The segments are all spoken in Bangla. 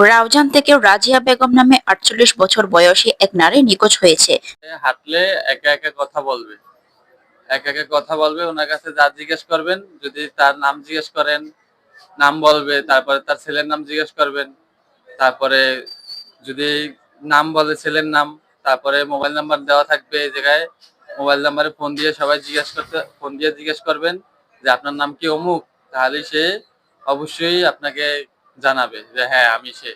রাউজান থেকে রাজিয়া বেগম নামে ৪৮ বছর বয়সী এক নারী নিখোঁজ হয়েছে। হাঁটলে একা একা কথা বলবে, একা একা কথা বলবে। ওনার কাছে যা জিজ্ঞেস করবেন, যদি তার নাম জিজ্ঞেস করেন, নাম বলবে। তারপরে তার ছেলের নাম জিজ্ঞেস করবেন। তারপরে যদি নাম বলে ছেলের নাম, তারপরে মোবাইল নাম্বার দেওয়া থাকবে এই জায়গায়। মোবাইল নাম্বারে ফোন দিয়ে সবাই ফোন দিয়ে জিজ্ঞেস করবেন যে আপনার নাম কি অমুক। তাহলে সে অবশ্যই আপনাকে জানাবে যে হ্যাঁ আমি সে।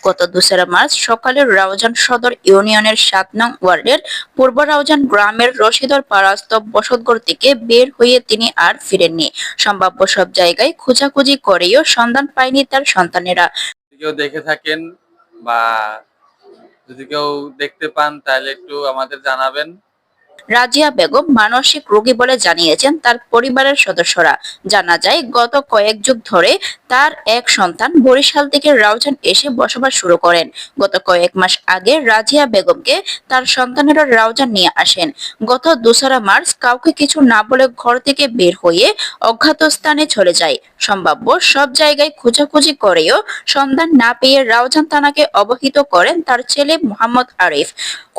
গত ২রা মার্চ সকালে রাউজান সদর ইউনিয়নের ৭ নং ওয়ার্ডের পূর্ব রাউজান গ্রামের রশিদর পাড়াস্থ বসতঘর থেকে বের হয়ে তিনি আর ফিরেননি। সম্ভাব্য সব জায়গায় খোঁজাখুঁজি করেও সন্ধান পায়নি তার সন্তানেরা। কেউ দেখে থাকেন বা যদি কেউ দেখতে পান তাহলে একটু আমাদের জানাবেন। রাজিয়া বেগম মানসিক রোগী বলে জানিয়েছেন তার পরিবারের সদস্যরা। জানা যায়, গত কয়েক যুগ ধরে তার এক সন্তান বরিশাল থেকে রাউজান এসে বসবাস শুরু করেন। গত কয়েক মাস আগে রাজিয়া বেগমকে তার সন্তানেরা রাউজান নিয়ে আসেন। গত ২রা মার্চ কাউকে কিছু না বলে ঘর থেকে বের হয়ে অজ্ঞাত স্থানে চলে যায়। সম্ভাব্য সব জায়গায় খোঁজাখুঁজি করেও সন্ধান না পেয়ে রাউজান থানাকে অবহিত করেন তার ছেলে মোহাম্মদ আরিফ।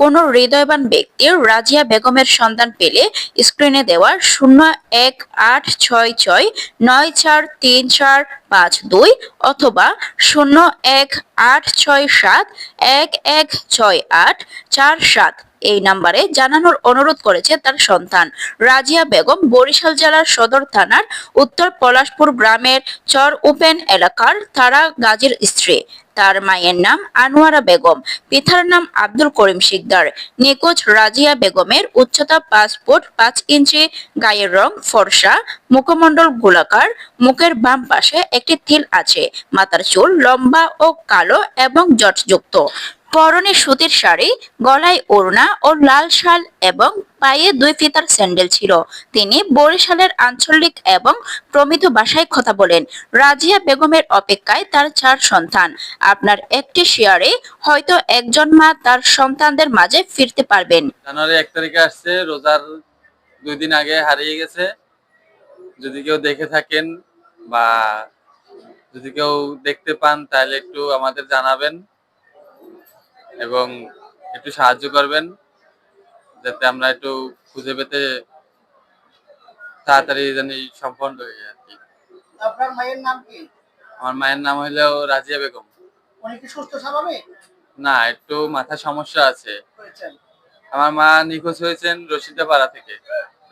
কোন হৃদয়বান ব্যক্তি রাজিয়া বেগমের সন্ধান পেলে স্ক্রিনে দেওয়া 0১৮66943452 অথবা 01867116847 এই নাম্বারে জানানোর অনুরোধ করেছে তার সন্তান। রাজিয়া বেগম বরিশাল জেলার সদর থানার উত্তর পলাশপুর গ্রামের চর ওপেন এলাকার তারা গাজীর স্ত্রী। তার মায়ের নাম আনোয়ারা বেগম, পিতার নাম আব্দুল করিম শিকদার। নিখোঁজ রাজিয়া বেগমের উচ্চতা ৫ ফুট ৫ ইঞ্চি, গায়ের রং ফর্সা, মুখমণ্ডল গোলাকার, মুখের বাম পাশে একটি তিল আছে, মাথার চুল লম্বা ও কালো এবং জটযুক্ত। পরনে সুতির শাড়ি, গলায় ওড়না ও লাল শাল এবং পায়ে ২ ফিতার স্যান্ডেল ছিল। তিনি বরিশালের আঞ্চলিক এবং প্রমিত ভাষায় কথা বলেন। রাজিয়া বেগমের অপেক্ষায় তার ৪ সন্তান। আপনার একটি শেয়ারে হয়তো একজন মা তার সন্তানদের মাঝে ফিরতে পারবেন। জানুয়ারি ১ তারিখে আসছে, রোজার ২ দিন আগে হারিয়ে গেছে। যদি কেউ দেখে থাকেন বা যদি কেউ দেখতে পান তাহলে একটু আমাদের জানাবেন এবং একটু সাহায্য করবেন, যাতে আমরা একটু খুঁজে পেতে তাড়াতাড়ি জানি সম্পন্ন হয়ে যায় আর কি। আপনার মায়ের নাম কি? আমার মায়ের নাম হইলো রাজিয়া বেগম। উনি কি সুস্থ স্বাভাবিক? না, একটু মাথার সমস্যা আছে। হয়েছেন? আমার মা নিখোঁজ হয়েছেন রশিদাপাড়া থেকে।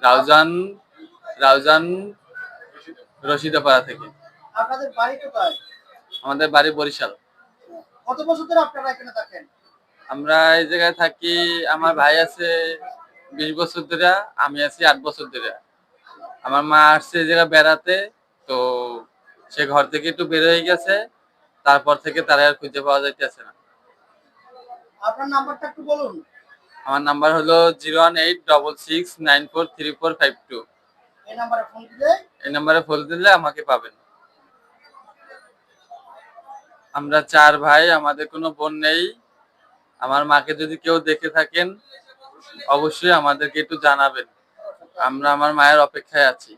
রাউজান রাউজান রশিদাপাড়া থেকে। আপনাদের বাড়ি কোথায়? আমাদের বাড়ি বরিশাল। কত বছর ধরে আপনারা এখানে থাকেন? আমরা এই জায়গায় থাকি, আমার ভাই আছে ২০ বছর ধরে, আমি আছি ৮ বছর ধরে। আমার মা আসছে এই জায়গায় বেড়াতে, তো সে ঘর থেকে একটু বের হয়ে গেছে। তারপর থেকে তারা আর খুঁজে পাওয়া যাইতেছে না। আপনার নাম্বারটা একটু বলুন। আমার নাম্বার হলো 01866943452। এই নাম্বারে ফোন দিলে এই নাম্বারে ফোন দিলে আমাকে পাবেন। আমরা ৪ ভাই, আমাদের কোনো বোন নেই। আমার মাকে যদি কেউ দেখে থাকেন অবশ্যই আমাদেরকে একটু জানাবেন। আমরা আমার মায়ের অপেক্ষায় আছি।